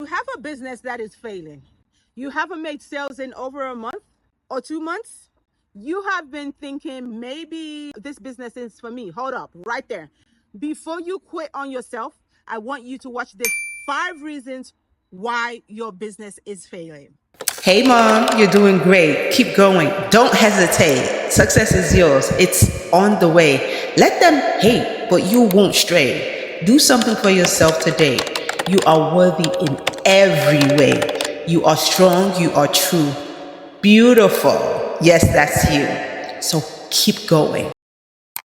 You have a business that is failing. You haven't made sales in over a month or 2 months. You have been thinking maybe this business is for me. Hold up, right there. Before you quit on yourself, I want you to watch this 5 reasons why your business is failing. Hey mom, you're doing great. Keep going. Don't hesitate. Success is yours. It's on the way. Let them hate, but you won't stray. Do something for yourself today. You are worthy in every way. You are strong. You are true. Beautiful. Yes, that's you. So keep going.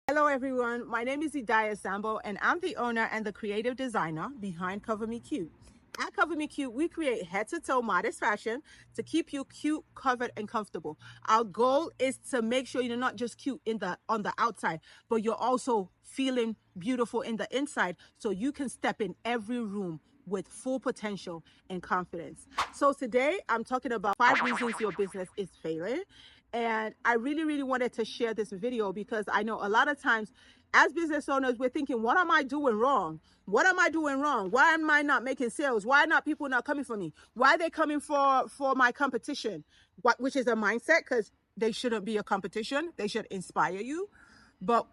Hello everyone, my name is Idayat Sambo and I'm the owner and the creative designer behind Cover Me Cute. At Cover Me Cute, we create head-to-toe modest fashion to keep you cute, covered, and comfortable. Our goal is to make sure you're not just cute on the outside, but you're also feeling beautiful in the inside so you can step in every room with full potential and confidence. So today I'm talking about 5 reasons your business is failing. And I really wanted to share this video because I know a lot of times as business owners, we're thinking, what am I doing wrong? What am I doing wrong? Why am I not making sales? Why are not people not coming for me? Why are they coming for my competition? Which is a mindset, because they shouldn't be a competition. They should inspire you. But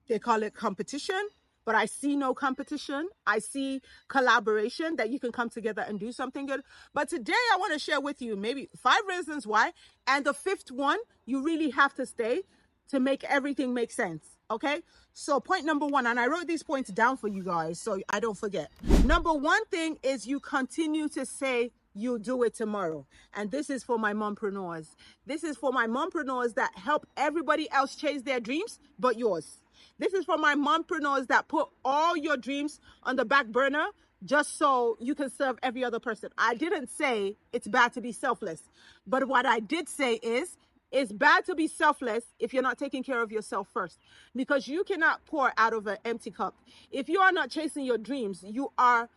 they call it competition. But I see no competition. I see collaboration, that you can come together and do something good. But today I want to share with you maybe 5 reasons why. And the fifth one, you really have to stay to make everything make sense. Okay. So point number 1, and I wrote these points down for you guys so I don't forget. Number 1 thing is you continue to say you'll do it tomorrow. And this is for my mompreneurs. This is for my mompreneurs that help everybody else chase their dreams but yours. This is for my mompreneurs that put all your dreams on the back burner just so you can serve every other person. I didn't say it's bad to be selfless, but what I did say is it's bad to be selfless if you're not taking care of yourself first, because you cannot pour out of an empty cup. If you are not chasing your dreams, you are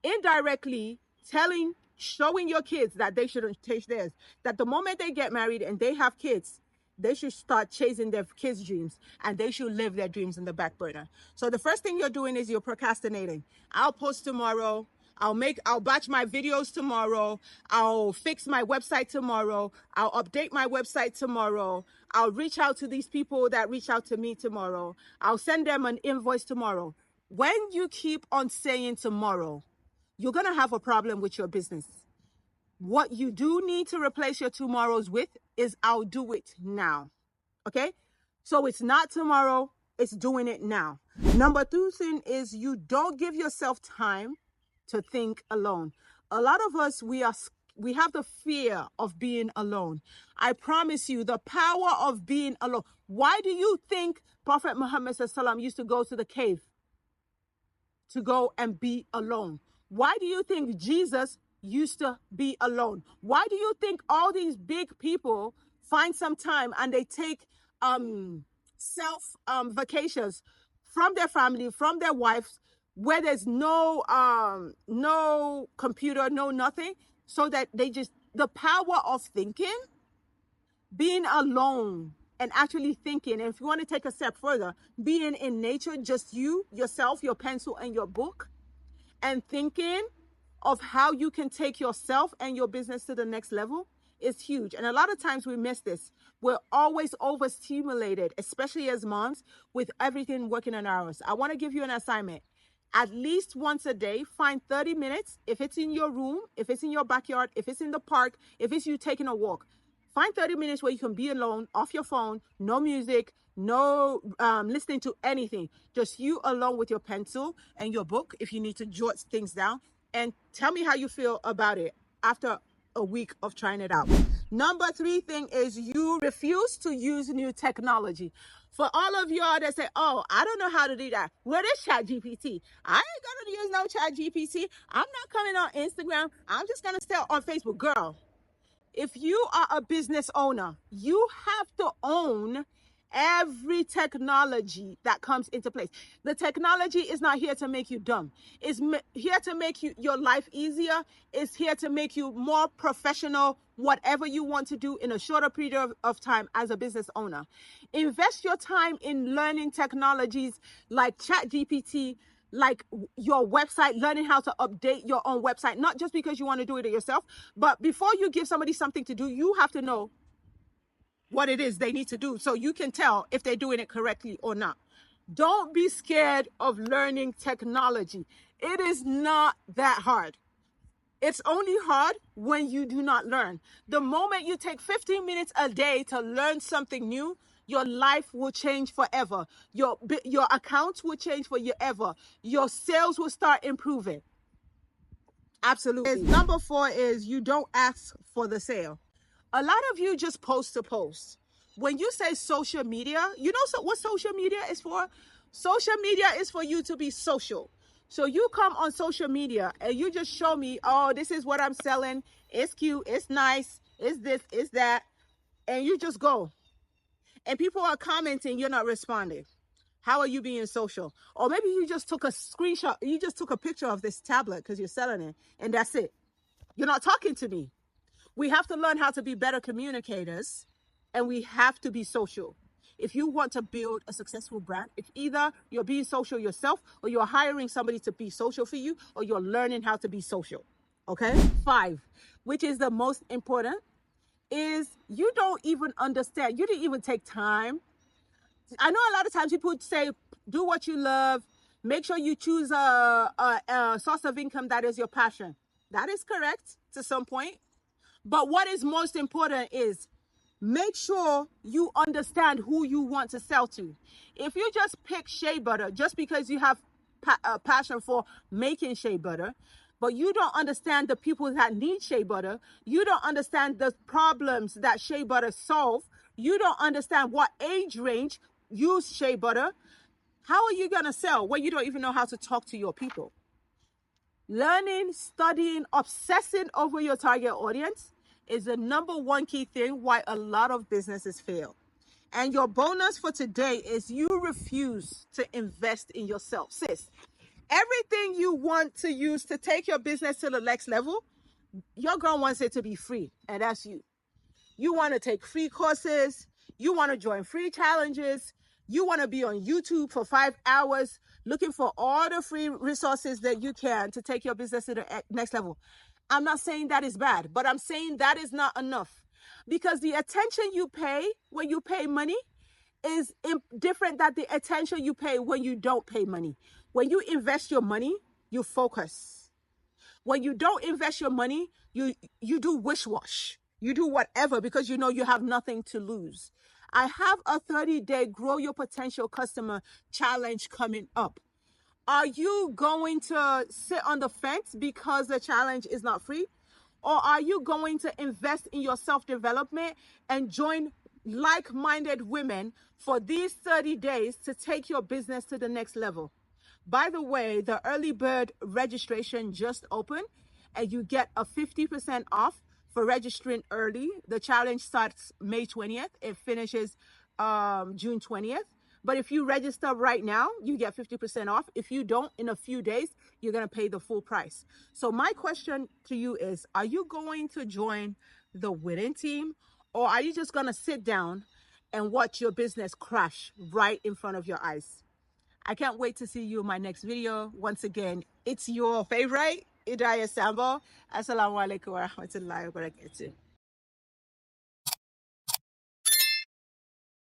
indirectly showing your kids that they shouldn't chase theirs, that the moment they get married and they have kids, they should start chasing their kids' dreams and they should live their dreams in the back burner. So the first thing you're doing is you're procrastinating. I'll post tomorrow. I'll batch my videos tomorrow. I'll fix my website tomorrow. I'll update my website tomorrow. I'll reach out to these people that reach out to me tomorrow. I'll send them an invoice tomorrow. When you keep on saying tomorrow, you're going to have a problem with your business. What you do need to replace your tomorrows with is I'll do it now. Okay? So it's not tomorrow, it's doing it now. Number 2 thing is you don't give yourself time to think alone. A lot of us, we have the fear of being alone. I promise you, the power of being alone. Why do you think Prophet Muhammad SAW used to go to the cave to go and be alone? Why do you think Jesus used to be alone? Why do you think all these big people find some time and they take self vacations from their family, from their wives, where there's no computer, no nothing, so that the power of thinking, being alone and actually thinking, and if you want to take a step further, being in nature, just you, yourself, your pencil and your book, and thinking of how you can take yourself and your business to the next level is huge. And a lot of times we miss this. We're always overstimulated, especially as moms, with everything working on hours. I want to give you an assignment. At least once a day, find 30 minutes. If it's in your room, if it's in your backyard, if it's in the park, if it's you taking a walk, find 30 minutes where you can be alone, off your phone, no music, no listening to anything, just you alone with your pencil and your book if you need to jot things down, and tell me how you feel about it after a week of trying it out. Number 3 thing is you refuse to use new technology. For all of y'all that say, oh, I don't know how to do that. What is ChatGPT? I ain't gonna use no ChatGPT. I'm not coming on Instagram. I'm just gonna stay on Facebook. Girl, if you are a business owner, you have to own every technology that comes into place. The technology is not here to make you dumb. It's here to make your life easier. It's here to make you more professional, whatever you want to do in a shorter period of time as a business owner. Invest your time in learning technologies like ChatGPT, like your website, learning how to update your own website, not just because you want to do it yourself, but before you give somebody something to do, you have to know what it is they need to do so you can tell if they're doing it correctly or not. Don't be scared of learning technology. It is not that hard. It's only hard when you do not learn. The moment you take 15 minutes a day to learn something new, your life will change forever. Your accounts will change forever. Your sales will start improving. Absolutely. Number 4 is you don't ask for the sale. A lot of you just post to post. When you say social media, you know what social media is for? Social media is for you to be social. So you come on social media and you just show me, oh, this is what I'm selling. It's cute. It's nice. It's this, it's that. And you just go. And people are commenting, you're not responding. How are you being social? Or maybe you just took a screenshot. You just took a picture of this tablet because you're selling it. And that's it. You're not talking to me. We have to learn how to be better communicators. And we have to be social. If you want to build a successful brand, if either you're being social yourself or you're hiring somebody to be social for you or you're learning how to be social, okay? 5, which is the most important, is you don't even understand. You didn't even take time. I know a lot of times people say, do what you love. Make sure you choose a source of income that is your passion. That is correct to some point. But what is most important is make sure you understand who you want to sell to. If you just pick shea butter just because you have a passion for making shea butter, but you don't understand the people that need shea butter, you don't understand the problems that shea butter solve, you don't understand what age range use shea butter, how are you going to sell when you don't even know how to talk to your people? Learning, studying, obsessing over your target audience is the number 1 key thing why a lot of businesses fail. And your bonus for today is you refuse to invest in yourself. Sis, everything you want to use to take your business to the next level, your girl wants it to be free. And that's you. You want to take free courses. You want to join free challenges. You want to be on YouTube for 5 hours looking for all the free resources that you can to take your business to the next level. I'm not saying that is bad, but I'm saying that is not enough, because the attention you pay when you pay money is different than the attention you pay when you don't pay money. When you invest your money, you focus. When you don't invest your money, you do wish-wash. You do whatever because you know you have nothing to lose. I have a 30-day Grow Your Potential Customer Challenge coming up. Are you going to sit on the fence because the challenge is not free? Or are you going to invest in your self-development and join like-minded women for these 30 days to take your business to the next level? By the way, the early bird registration just opened and you get a 50% off for registering early. The challenge starts May 20th. It finishes June 20th. But if you register right now, you get 50% off. If you don't, in a few days, you're going to pay the full price. So my question to you is, are you going to join the winning team, or are you just going to sit down and watch your business crash right in front of your eyes? I can't wait to see you in my next video. Once again, it's your favorite, Idayat Sambo. Assalamu alaikum wa rahmatullahi wa barakatuh.